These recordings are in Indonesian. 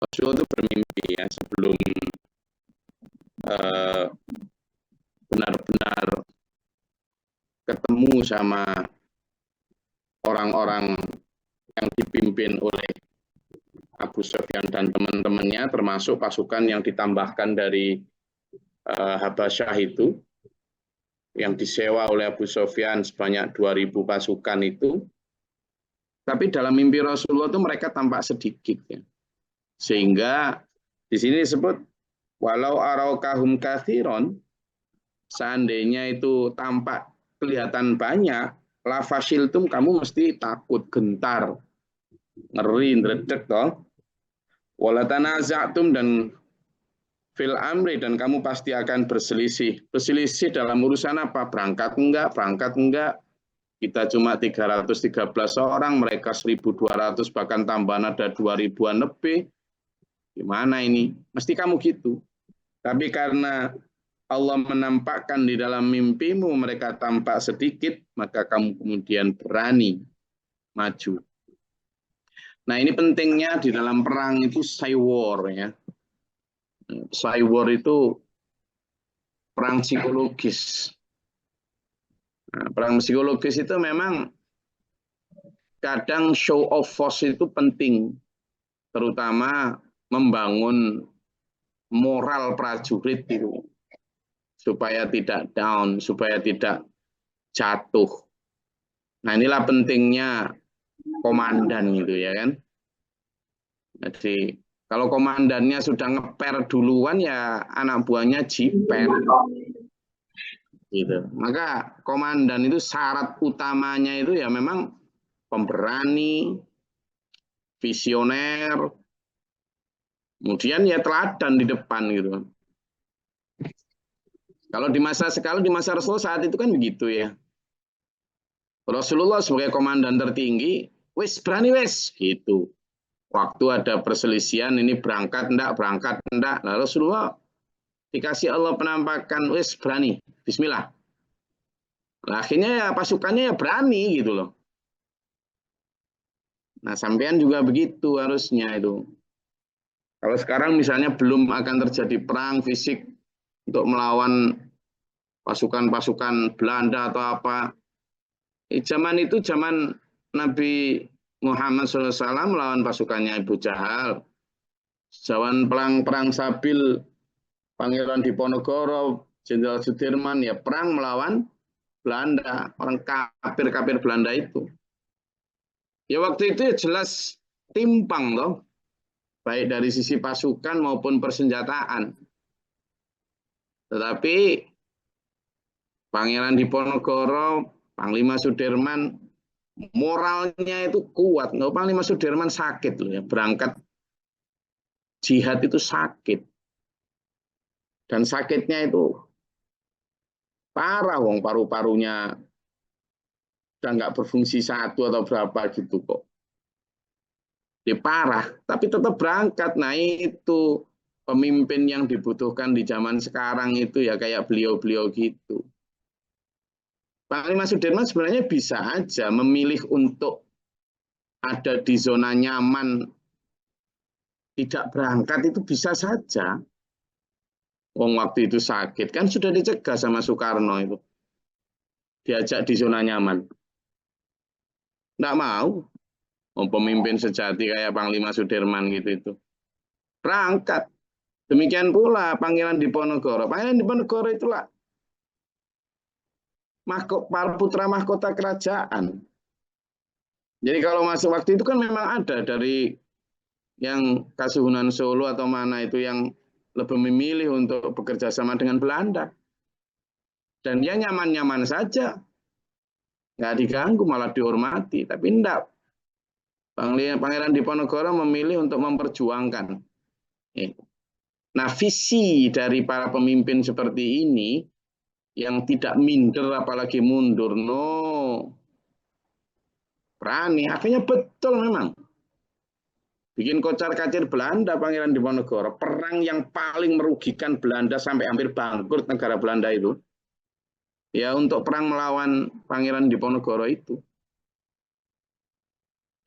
Rasul itu bermimpi ya sebelum benar-benar ketemu sama orang-orang yang dipimpin oleh Abu Sufyan dan teman-temannya, termasuk pasukan yang ditambahkan dari Habasyah itu, yang disewa oleh Abu Sufyan sebanyak 2.000 pasukan itu. Tapi dalam mimpi Rasulullah itu mereka tampak sedikit, ya. Sehingga di sini disebut walau araukahum kathiron, seandainya itu tampak kelihatan banyak, la fasiltum, kamu mesti takut, gentar, ngeri, ndredeg toh. Wala tanaza'tum, dan fil amri, dan kamu pasti akan berselisih. Berselisih dalam urusan apa? Berangkat enggak, berangkat enggak. Kita cuma 313 orang, mereka 1.200, bahkan tambahan ada 2.000-an lebih. Gimana ini? Mesti kamu gitu. Tapi karena Allah menampakkan di dalam mimpimu mereka tampak sedikit, maka kamu kemudian berani maju. Nah, ini pentingnya di dalam perang itu saywar, ya. Saywar itu perang psikologis. Nah, perang psikologis itu memang kadang show of force itu penting, terutama membangun moral prajurit itu supaya tidak down, supaya tidak jatuh. Nah, inilah pentingnya komandan gitu, ya kan. Jadi kalau komandannya sudah ngeper duluan, ya anak buahnya jiper. Gitu. Maka komandan itu syarat utamanya itu ya memang pemberani, visioner, kemudian ya teladan di depan gitu. Kalau di masa Rasulullah saat itu kan begitu, ya. Rasulullah sebagai komandan tertinggi, wis berani wis gitu. Waktu ada perselisihan, ini berangkat enggak, nah, Rasulullah dikasih Allah penampakan, wis berani, bismillah. Nah, akhirnya ya pasukannya ya berani gitu loh. Nah, sampean juga begitu harusnya itu. Kalau sekarang misalnya belum akan terjadi perang fisik untuk melawan pasukan-pasukan Belanda atau apa. Zaman itu zaman Nabi Muhammad SAW melawan pasukannya Abu Jahal. Zaman perang Sabil, Pangeran Diponegoro, Jenderal Sudirman, ya perang melawan Belanda, orang kafir Belanda itu. Ya waktu itu ya jelas timpang loh, baik dari sisi pasukan maupun persenjataan. Tetapi Pangeran Diponegoro, Panglima Sudirman, moralnya itu kuat. Nggak, Panglima Sudirman sakit loh ya, berangkat jihad itu sakit. Dan sakitnya itu parah, wong paru-parunya udah nggak berfungsi satu atau berapa gitu kok. Dia parah, tapi tetap berangkat. Nah, itu pemimpin yang dibutuhkan di zaman sekarang itu ya kayak beliau-beliau gitu. Panglima Sudirman sebenarnya bisa aja memilih untuk ada di zona nyaman, tidak berangkat, itu bisa saja. Wong waktu itu sakit, kan sudah dicegah sama Soekarno itu. Diajak di zona nyaman. Nggak mau. Pemimpin sejati kayak Panglima Sudirman gitu itu. Berangkat. Demikian pula Pangeran Diponegoro. Pangeran Diponegoro itulah putra mahkota kerajaan. Jadi kalau masuk waktu itu kan memang ada dari yang Kasuhunan Solo atau mana itu yang lebih memilih untuk bekerja sama dengan Belanda. Dan dia nyaman-nyaman saja. Nggak diganggu, malah dihormati. Tapi enggak. Pangeran Diponegoro memilih untuk memperjuangkan. Nah, visi dari para pemimpin seperti ini yang tidak minder apalagi mundur, no, berani. Akhirnya betul memang. Bikin kocar-kacir Belanda Pangeran Diponegoro. Perang yang paling merugikan Belanda sampai hampir bangkrut negara Belanda itu. Ya untuk perang melawan Pangeran Diponegoro itu.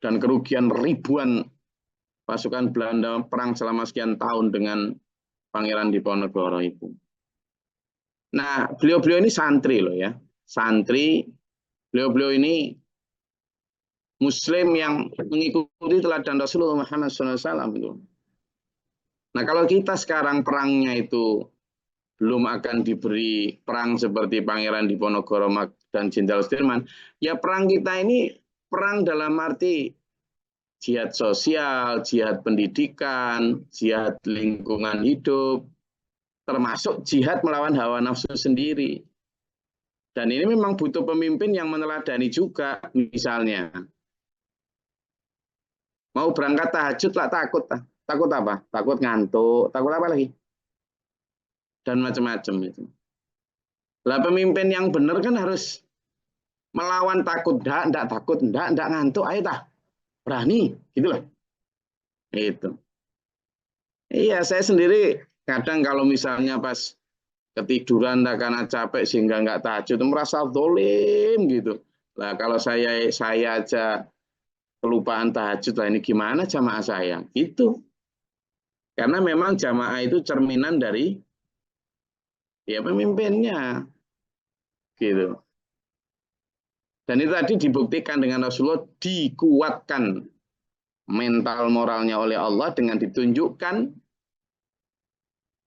Dan kerugian ribuan pasukan Belanda perang selama sekian tahun dengan Pangeran Diponegoro itu. Nah, beliau-beliau ini santri loh ya. Santri, beliau-beliau ini Muslim yang mengikuti teladan Rasulullah Muhammad SAW. Nah, kalau kita sekarang perangnya itu belum akan diberi perang seperti Pangeran Diponegoro dan Jenderal Sudirman, ya perang kita ini perang dalam arti jihad sosial, jihad pendidikan, jihad lingkungan hidup, termasuk jihad melawan hawa nafsu sendiri. Dan ini memang butuh pemimpin yang meneladani juga, misalnya. Mau berangkat tahajud lah takut. Takut apa? Takut ngantuk, takut apa lagi? Dan macam-macam itu. Lah pemimpin yang benar kan harus melawan takut, enggak takut, enggak ngantuk, ayo tah. Berani, gitulah. Itu. Iya, saya sendiri kadang kalau misalnya pas ketiduran karena capek sehingga enggak tahajud, merasa dolim gitu. Lah kalau saya aja kelupaan tahajud lah, ini gimana jamaah saya? Gitu. Karena memang jamaah itu cerminan dari ya pemimpinnya. Gitu. Dan itu tadi dibuktikan dengan Rasulullah, dikuatkan mental moralnya oleh Allah dengan ditunjukkan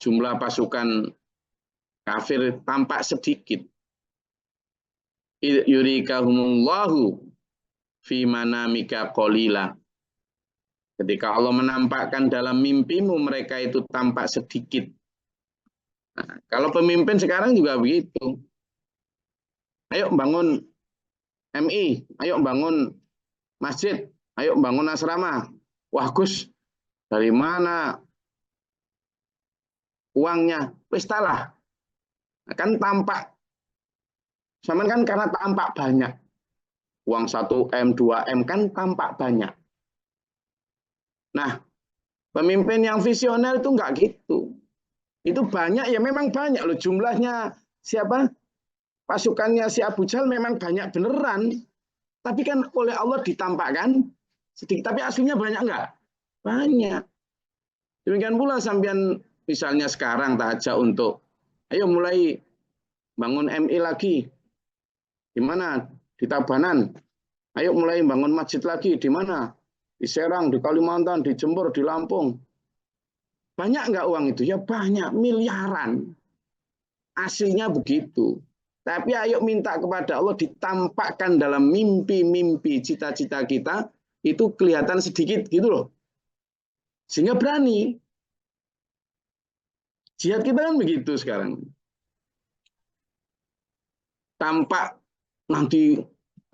jumlah pasukan kafir tampak sedikit. Yurikahumullahu fi manamika qalila. Ketika Allah menampakkan dalam mimpimu mereka itu tampak sedikit. Nah, kalau pemimpin sekarang juga begitu. Ayo bangun MI, ayo bangun masjid, ayo bangun asrama. Wah Gus, dari mana uangnya? Pestalah. Kan tampak. Sama kan karena tampak banyak. Uang 1M, 2M kan tampak banyak. Nah, pemimpin yang visioner itu enggak gitu. Itu banyak ya memang banyak loh jumlahnya. Siapa? Pasukannya si Abu Jahal memang banyak beneran. Tapi kan oleh Allah ditampakkan sedikit. Tapi aslinya banyak enggak? Banyak. Demikian pula sampean misalnya sekarang tak ajak untuk ayo mulai bangun MI lagi. Di mana? Di Tabanan. Ayo mulai bangun masjid lagi. Di mana? Di Serang, di Kalimantan, di Jember, di Lampung. Banyak nggak uang itu? Ya banyak, miliaran. Aslinya begitu. Tapi ayo minta kepada Allah ditampakkan dalam mimpi-mimpi cita-cita kita, itu kelihatan sedikit gitu loh. Sehingga berani. Jihad kita kan begitu sekarang. Tampak nanti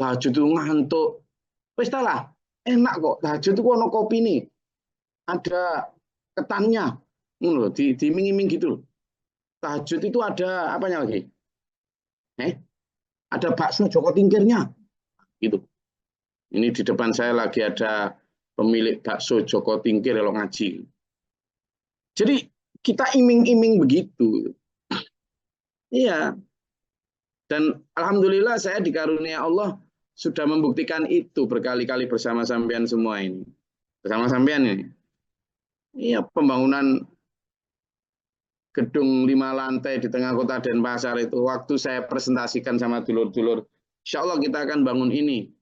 tahajud itu ngantuk. Pestalah, enak kok. Tahajud itu ono kopi nih. Ada ketannya. Diiming-iming gitu loh. Tahajud itu ada apanya lagi? Ada bakso Joko Tingkirnya. Gitu. Ini di depan saya lagi ada pemilik bakso Joko Tingkir kalau ngaji. Jadi kita iming-iming begitu. Iya. Dan alhamdulillah saya dikarunia Allah sudah membuktikan itu berkali-kali bersama sampean semua ini. Bersama sampean ini. Iya, pembangunan gedung 5 lantai di tengah kota Denpasar itu waktu saya presentasikan sama dulur-dulur, insya Allah kita akan bangun ini.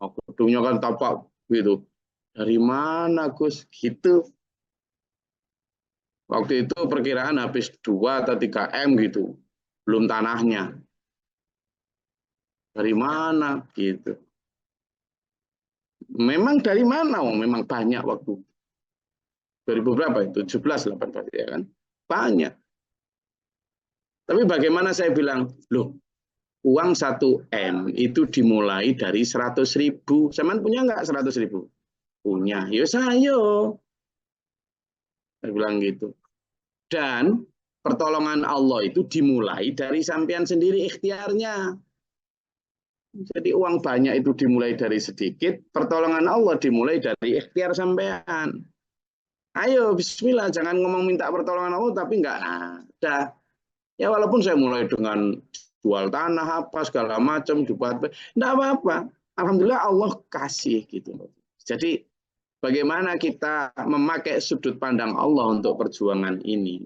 Oh, gedungnya kan tapak gitu. Dari mana Gus? Gitu. Waktu itu perkiraan habis 2 atau 3 M gitu. Belum tanahnya. Dari mana? Gitu. Memang dari mana? Oh, memang banyak waktu. 2000 berapa itu? 17, 18 ya kan? Banyak. Tapi bagaimana saya bilang, loh, uang 1M itu dimulai dari 100.000. Saman punya nggak 100.000? Punya. Ya saya. Saya bilang gitu. Dan pertolongan Allah itu dimulai dari sampean sendiri ikhtiarnya. Jadi uang banyak itu dimulai dari sedikit, pertolongan Allah dimulai dari ikhtiar sampean. Ayo bismillah, jangan ngomong minta pertolongan Allah tapi nggak ada. Ya walaupun saya mulai dengan jual tanah apa segala macam dibuat, enggak apa-apa. Alhamdulillah Allah kasih gitu. Jadi bagaimana kita memakai sudut pandang Allah untuk perjuangan ini.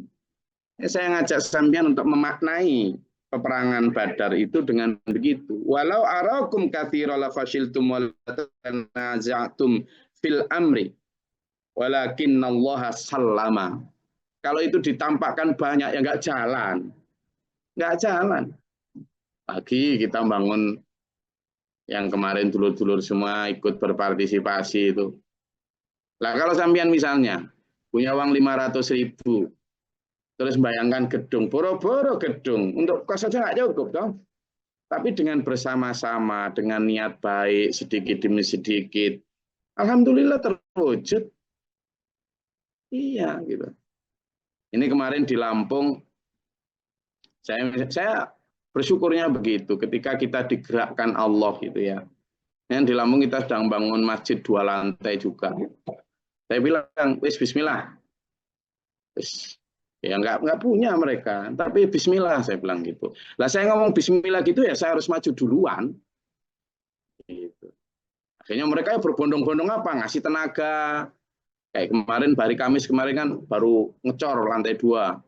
Saya ngajak sampean untuk memaknai peperangan Badar itu dengan begitu. Walau arakum katsira la fashiltum wa tanaza'tum fil amri walakinnallaha sallama. Kalau itu ditampakkan banyak ya nggak jalan. Nggak jalan. Lagi kita bangun yang kemarin dulur-dulur semua ikut berpartisipasi itu. Lah kalau sampean misalnya punya uang 500.000, terus bayangkan gedung, boro-boro gedung, untuk kos saja nggak cukup dong. Tapi dengan bersama-sama, dengan niat baik, sedikit demi sedikit, alhamdulillah terwujud. Iya, gitu. Ini kemarin di Lampung, saya bersyukurnya begitu, ketika kita digerakkan Allah gitu ya. Yang di Lampung kita sedang bangun masjid 2 lantai juga. Saya bilang, bismillah. Ya nggak punya mereka, tapi bismillah saya bilang gitu. Lah saya ngomong bismillah gitu ya saya harus maju duluan. Gitu. Akhirnya mereka berbondong-bondong apa? Ngasih tenaga. Kayak kemarin hari Kamis kemarin kan baru ngecor lantai 2.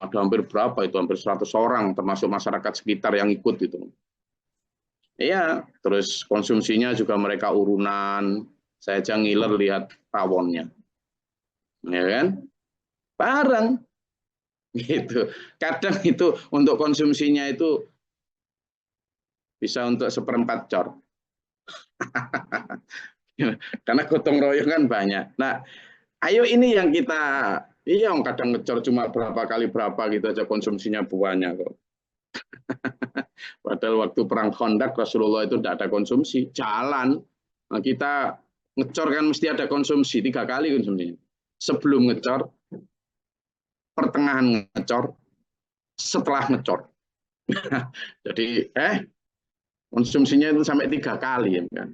Ada hampir berapa itu, hampir 100 orang termasuk masyarakat sekitar yang ikut itu. Iya, terus konsumsinya juga mereka urunan. Saya aja ngiler lihat tawonnya. Ya kan? Bareng. Gitu. Kadang itu untuk konsumsinya itu bisa untuk 1/4 cor. Karena gotong royong kan banyak. Nah, ayo ini yang kita, iya kadang ngecor cuma berapa kali berapa gitu aja konsumsinya banyak kok. Padahal waktu perang Khandaq Rasulullah itu tidak ada konsumsi, jalan. Nah, kita ngecor kan mesti ada konsumsi, 3 kali konsumsinya. Sebelum ngecor, pertengahan ngecor, setelah ngecor. Jadi konsumsinya itu sampai 3 kali ya kan.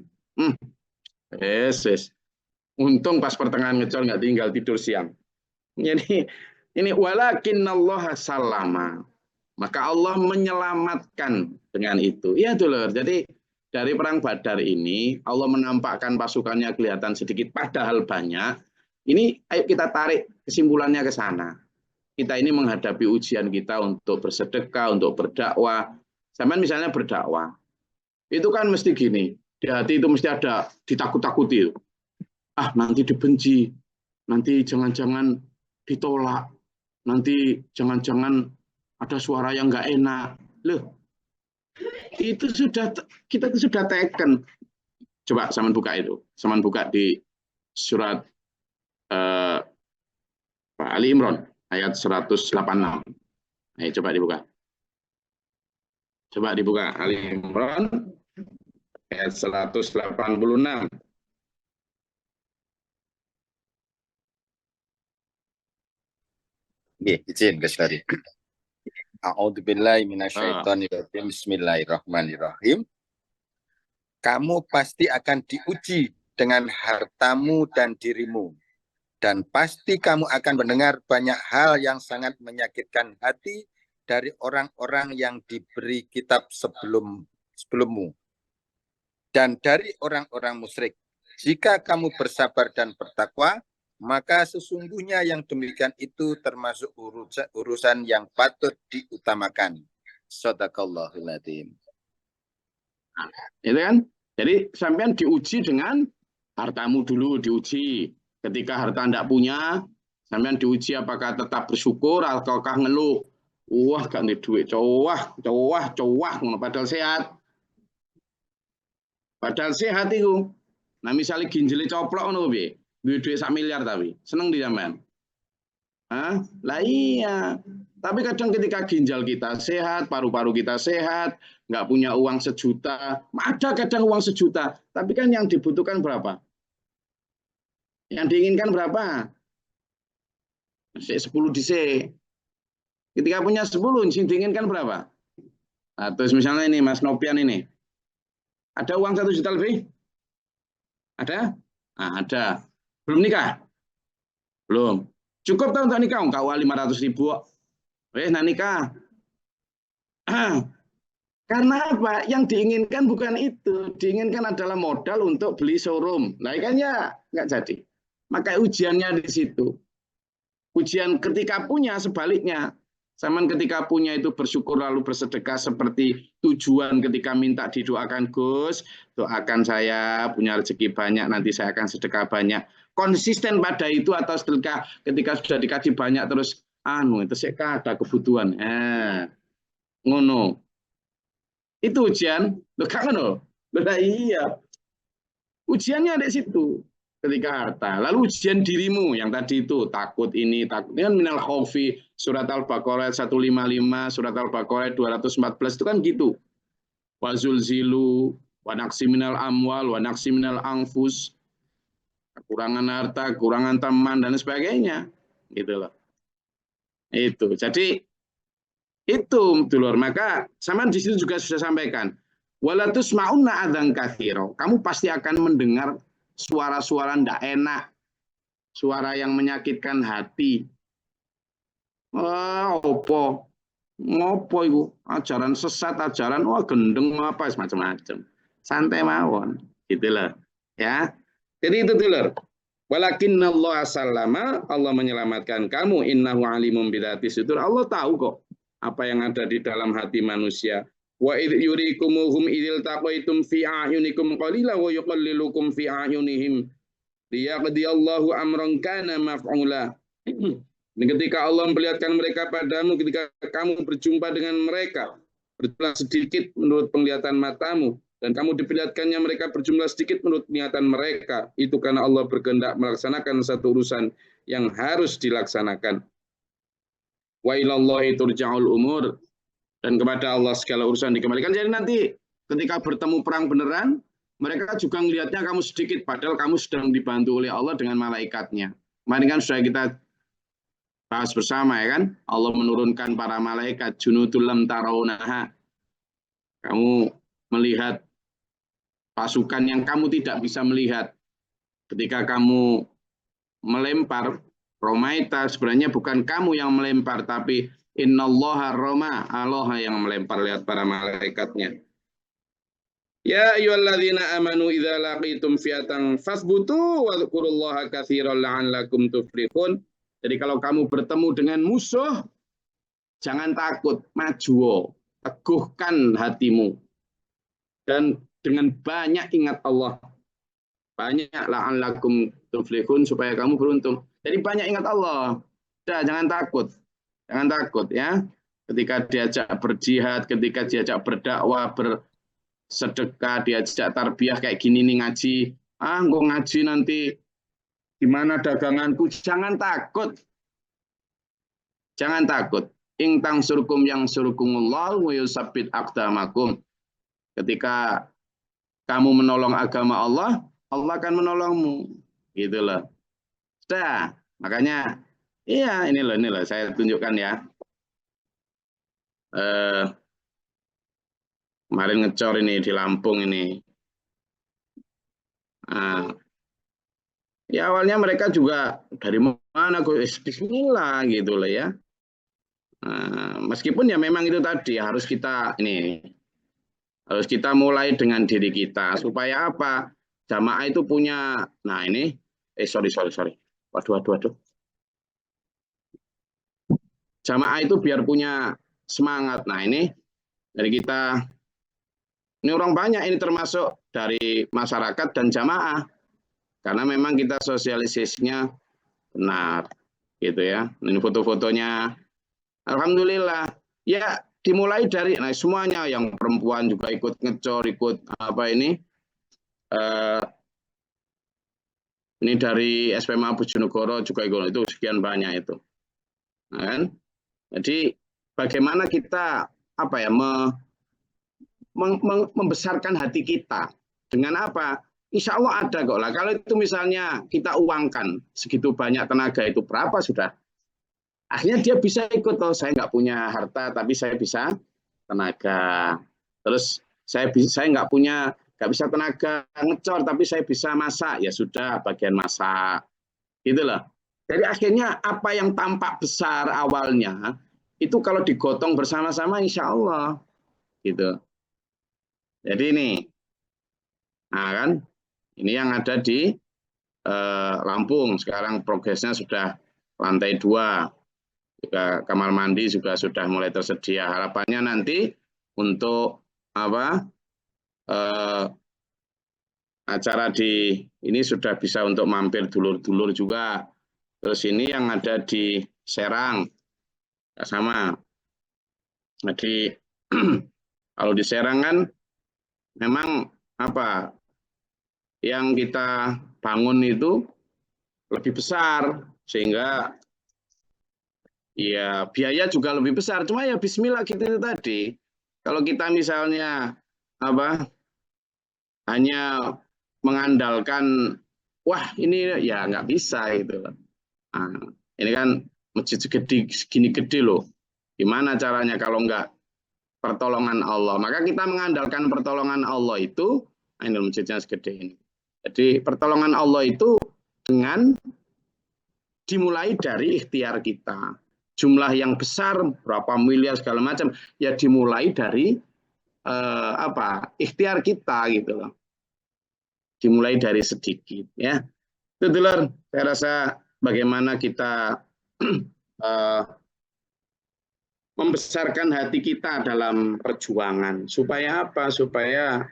Yes. Untung pas pertengahan ngecor nggak tinggal tidur siang. Jadi ini walakinnallaha salama. Maka Allah menyelamatkan dengan itu. Iya dulur. Jadi dari perang Badar ini Allah menampakkan pasukannya kelihatan sedikit padahal banyak. Ini ayo kita tarik kesimpulannya ke sana. Kita ini menghadapi ujian kita untuk bersedekah, untuk berdakwah. Sampai misalnya berdakwah. Itu kan mesti gini, di hati itu mesti ada ditakut-takuti. Nanti dibenci, nanti jangan-jangan ditolak, nanti jangan-jangan ada suara yang nggak enak. Loh, itu kita sudah taken. Coba saman buka itu, saman buka di surat Ali Imran ayat 186. Ayo coba dibuka. Coba dibuka Ali Imran ayat 186. Izin guys tadi. A'udzubillahi minasyaitonirrajim. Bismillahirrahmanirrahim. Kamu pasti akan diuji dengan hartamu dan dirimu. Dan pasti kamu akan mendengar banyak hal yang sangat menyakitkan hati dari orang-orang yang diberi kitab sebelummu. Dan dari orang-orang musyrik. Jika kamu bersabar dan bertakwa, maka sesungguhnya yang demikian itu termasuk urusan yang patut diutamakan. Shadaqallahul adzim. Itu kan? Jadi sampean diuji dengan hartamu dulu diuji. Ketika harta tidak punya, sampean diuji apakah tetap bersyukur ataukah ngeluh. Wah, gak ada duit, cowah, padahal sehat. Padahal sehat itu. Nah, misalnya ginjali coplok ngono piye? Duit 1 miliar tapi seneng di sampean. Lah iya. Tapi kadang ketika ginjal kita sehat, paru-paru kita sehat, nggak punya uang 1 juta, ada kadang uang 1 juta, tapi kan yang dibutuhkan berapa? Yang diinginkan berapa? 10 DC. Ketika punya 10, yang diinginkan berapa? Nah, terus misalnya ini Mas Nopian ini, ada uang 1 juta lebih? Ada? Ada. Belum nikah? Belum. Cukup tak untuk nikah? KUA 500.000. Nah nikah. Karena apa? Yang diinginkan bukan itu. Diinginkan adalah modal untuk beli showroom. Nah, kan ya nggak jadi. Maka ujiannya di situ. Ujian ketika punya sebaliknya. Zaman ketika punya itu bersyukur lalu bersedekah seperti tujuan ketika minta didoakan Gus, doakan saya punya rezeki banyak, nanti saya akan sedekah banyak. Konsisten pada itu atau ketika sudah dikaji banyak terus itu sih ada kebutuhan. Ngono. Itu ujian. Loh, kan ngono. Loh, iya. Ujiannya ada di situ ketika harta. Lalu ujian dirimu yang tadi itu takut ini, takut ini kan minal khaufi, surat Al-Baqarah 155, surat Al-Baqarah 214 itu kan gitu. Wazul zilu, wanaksi minal amwal, wanaksi minal angfus, kekurangan harta, kekurangan teman dan sebagainya. Gitu loh. Itu. Jadi itu dulur. Maka sama di situ juga sudah sampaikan. Walatus ma'unna adzan katsira. Kamu pasti akan mendengar suara-suara tidak enak, suara yang menyakitkan hati. Opo, ngopo itu ajaran sesat, ajaran gendeng apa macam-macam. Santai mawon, gitulah. Ya. Jadi itu dulur. Walakin Allah sallama, Allah menyelamatkan kamu. Innahu alimun bidzati sudur. Allah tahu kok apa yang ada di dalam hati manusia. Wa idh yurikumuhum idil taqaitum fi a'yunikum qalila wa yuqallilukum fi a'yunihim liyaqdiyallahu amran kana maf'ula. Dan ketika Allah memperlihatkan mereka padamu ketika kamu berjumpa dengan mereka berjumlah sedikit menurut penglihatan matamu dan kamu diperlihatkannya mereka berjumlah sedikit menurut penglihatan mereka, itu karena Allah berkehendak melaksanakan satu urusan yang harus dilaksanakan. Wa ilallahi turja'ul umur, dan kepada Allah segala urusan dikembalikan. Jadi nanti ketika bertemu perang beneran, mereka juga melihatnya kamu sedikit, padahal kamu sedang dibantu oleh Allah dengan malaikatnya. Kemarin kan sudah kita bahas bersama ya kan, Allah menurunkan para malaikat junudul lam tarawunaha. Kamu melihat pasukan yang kamu tidak bisa melihat. Ketika kamu melempar, romaita sebenarnya bukan kamu yang melempar, tapi innallaha roma, Allah yang melempar, lihat para malaikatnya. Ya ayyuhalladzina amanu idza laqitum fi'atan fasbutu wa dzkurullaha katsiran la'allakum tuflihun. Jadi kalau kamu bertemu dengan musuh, jangan takut, maju, teguhkan hatimu. Dan dengan banyak ingat Allah. Banyak la'allakum tuflihun, supaya kamu beruntung. Jadi banyak ingat Allah. Jangan takut. Jangan takut ya. Ketika diajak berjihad, ketika diajak berdakwah, bersedekah, diajak tarbiyah kayak gini nih ngaji. Engko ngaji nanti gimana daganganku? Jangan takut. Jangan takut. Ing tangsurkum yang surkumullah wa yusabbit aqdamakum. Ketika kamu menolong agama Allah, Allah akan menolongmu. Gitu loh. Sudah, makanya iya ini loh saya tunjukkan ya. Kemarin ngecor ini di Lampung ini. Ya awalnya mereka juga dari mana bismillah gitu loh ya. Meskipun ya memang itu tadi harus kita mulai dengan diri kita supaya apa? Jamaah itu punya, nah ini, sorry. Waduh. Jamaah itu biar punya semangat. Nah ini dari kita, ini orang banyak ini termasuk dari masyarakat dan jamaah. Karena memang kita sosialisasinya benar, gitu ya. Ini foto-fotonya, alhamdulillah. Ya dimulai dari, nah semuanya yang perempuan juga ikut ngecor, ikut apa ini. Ini dari SPMA Bojonegoro juga ikut, itu sekian banyak itu. Nah, kan? Jadi bagaimana kita apa ya membesarkan hati kita dengan apa? Insya Allah ada kok lah. Kalau itu misalnya kita uangkan segitu banyak tenaga itu berapa sudah? Akhirnya dia bisa ikut. Oh, saya nggak punya harta tapi saya bisa tenaga. Terus saya nggak bisa tenaga ngecor tapi saya bisa masak, ya sudah bagian masak. Itulah. Jadi akhirnya apa yang tampak besar awalnya itu kalau digotong bersama-sama insya Allah gitu. Jadi ini, nah kan, ini yang ada di Lampung. Sekarang progresnya sudah lantai 2. Juga kamar mandi juga sudah mulai tersedia. Harapannya nanti untuk apa acara di ini sudah bisa untuk mampir dulur-dulur juga. Terus ini yang ada di Serang sama. Jadi kalau di Serang kan memang apa yang kita bangun itu lebih besar sehingga ya biaya juga lebih besar. Cuma ya Bismillah gitu itu tadi. Kalau kita misalnya apa hanya mengandalkan wah ini ya nggak bisa gitu. Nah, ini kan masjid segini gede loh. Gimana caranya kalau nggak pertolongan Allah? Maka kita mengandalkan pertolongan Allah itu, ini masjidnya segede ini. Jadi pertolongan Allah itu dengan dimulai dari ikhtiar kita. Jumlah yang besar, berapa miliar segala macam, ya dimulai dari ikhtiar kita gitu loh. Dimulai dari sedikit ya. Itu dulur, saya rasa bagaimana kita membesarkan hati kita dalam perjuangan supaya apa? Supaya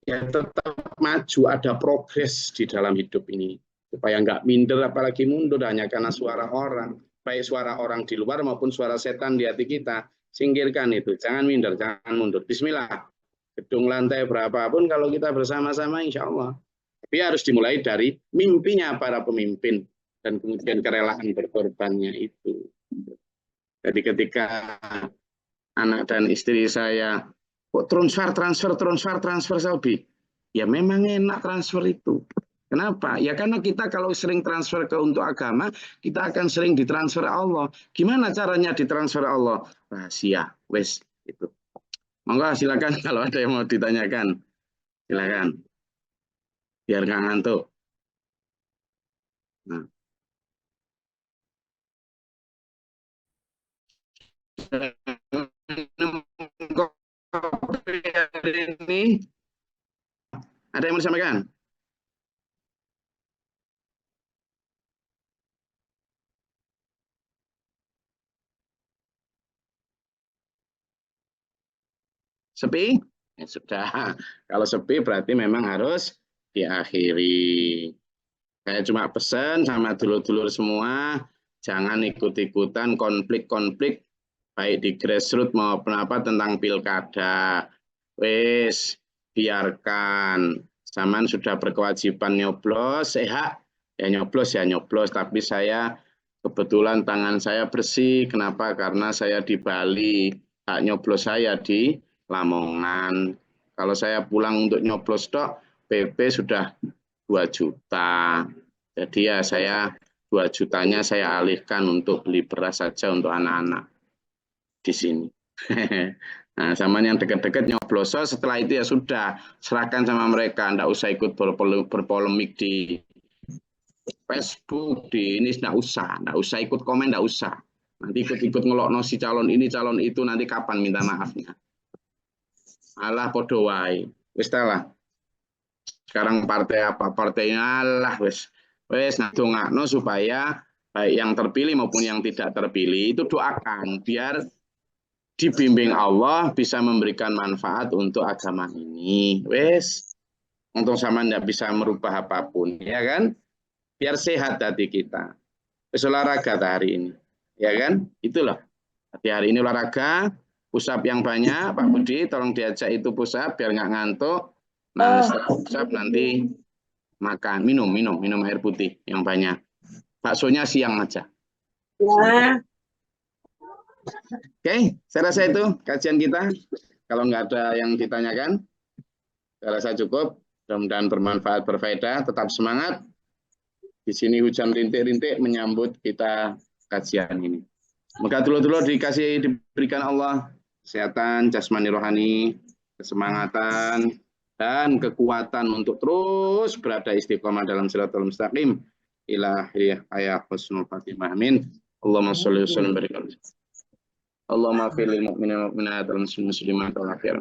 ya tetap maju, ada progres di dalam hidup ini. Supaya nggak minder, apalagi mundur hanya karena suara orang. Baik suara orang di luar maupun suara setan di hati kita. Singkirkan itu, jangan minder, jangan mundur. Bismillah. Gedung lantai berapapun kalau kita bersama-sama insya Allah. Tapi harus dimulai dari mimpinya para pemimpin dan kemudian kerelaan berkorbannya itu. Jadi ketika anak dan istri saya kok transfer Selbi. Ya memang enak transfer itu. Kenapa? Ya karena kita kalau sering transfer ke untuk agama, kita akan sering ditransfer Allah. Gimana caranya ditransfer Allah? Rahasia. Wes itu. Monggo silakan kalau ada yang mau ditanyakan. Silakan. Biar nggak ngantuk. Nah. Ini ada yang mau disampaikan? Sepi? Ya sudah. Kalau sepi berarti memang harus diakhiri. Saya cuma pesan sama dulur-dulur semua, jangan ikut-ikutan konflik-konflik baik di grassroots maupun apa tentang pilkada. Wes, biarkan. Zaman sudah berkewajiban nyoblos, sehat ya nyoblos, tapi saya kebetulan tangan saya bersih. Kenapa? Karena saya di Bali, hak nyoblos saya di Lamongan. Kalau saya pulang untuk nyoblos dok, PP sudah 2 juta. Jadi ya saya 2 jutanya saya alihkan untuk beli beras saja untuk anak-anak di sini. Nah, sama yang dekat-dekat nyoblos. Setelah itu ya sudah, serahkan sama mereka. Nggak usah ikut berpolemik di Facebook, di ini nggak usah ikut komen, nggak usah. Nanti ikut-ikut ngelokno si calon ini, calon itu, nanti kapan minta maafnya? Alah podo wae. Wis lah. Sekarang partai apa? Partainya lah wis ndongakno supaya baik yang terpilih maupun yang tidak terpilih itu doakan biar dibimbing Allah bisa memberikan manfaat untuk agama ini. Wes, untuk sama tidak bisa merubah apapun, ya kan? Biar sehat hati kita. Wes olahraga hari ini, ya kan? Itulah. Hari ini olahraga, pusap yang banyak, Pak Budi, tolong diajak itu pusap biar nggak ngantuk. Nah, setelah pusap nanti makan, minum air putih yang banyak. Baksonya siang aja. Ya. Oke, saya rasa itu kajian kita. Kalau nggak ada yang ditanyakan, saya rasa cukup. Mudah-mudahan bermanfaat, berfaedah. Tetap semangat. Di sini hujan rintik-rintik menyambut kita kajian ini. Semoga dulu-dulu diberikan Allah kesehatan, jasmani rohani, kesemangatan, dan kekuatan untuk terus berada istiqomah dalam siratal mustaqim. Ilahi ayah husnul fatimah. Amin. Allahumma sholli wa sallim barik Allahumma fil mu'minin wal mu'minat wal muslimin wal muslimat wal akhir.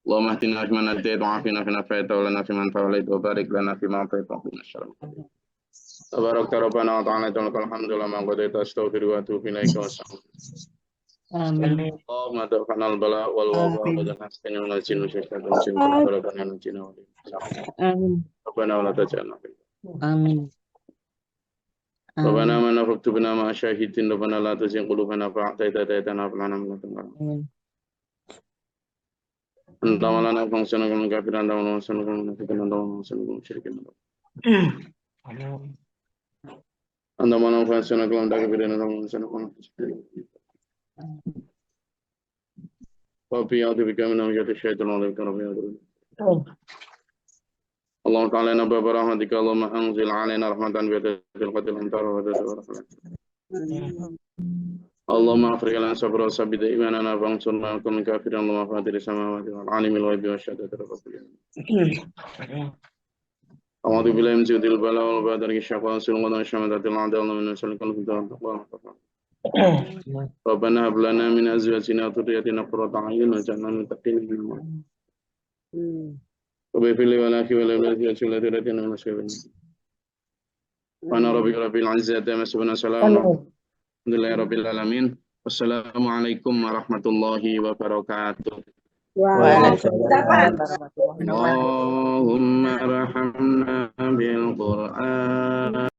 اللهم اهدنا فيمن هديت وعافنا فيمن عافيت ولنا فيمن توليت وبارك لنا فيما أعطيت وقنا الشر. تبارك ربنا وتعالى لك الحمد لما قضيت أستغفر وأتوب إليك والسلام. آمين. اللهم دفعنا البلاء والوباء ودنسنا من الجن والشيطان والجن وربنا نجينا آمين. ربنا ولا تجعلنا في آمين. ربنا آمنا فاكتبنا مع الشاهدين ربنا لا تزغ قلوبنا بعد إذ هديتنا وهب لنا من لدنك رحمة أنت مولانا فانصرنا على الكافرين أنت مولانا فانصرنا على المنافقين أنت مولانا فانصرنا على المشركين أنت مولانا فانصرنا على الكافرين أنت مولانا فانصرنا على المشركين وفي أعوذ بك من همزات الشيطان وبك رب يحضرون اللهم تعالى نبأ برحمتك اللهم أنزل علينا رحمة بيد الأمطار وهدد ورحمة اللهم أفرغ لنا صبر وثبت إيماننا فانصرنا على القوم الكافرين اللهم فاطر السماوات والعالم الغيب والشهادة رب العالمين أعوذ بالله من شر البلاء والبدر الشقاء والسلطان والشماتة الأعداء اللهم إنا نسألك الهدى والتقوى ربنا هب لنا من أزواجنا وذرياتنا قرة أعين واجعلنا للمتقين إماما وبفل ولا في ولا بلا في أجل ذريتنا ونسيبنا وأنا ربك رب العزة ما سبحانه سلام الحمد لله رب العالمين والسلام عليكم ورحمة الله وبركاته اللهم ارحمنا بالقرآن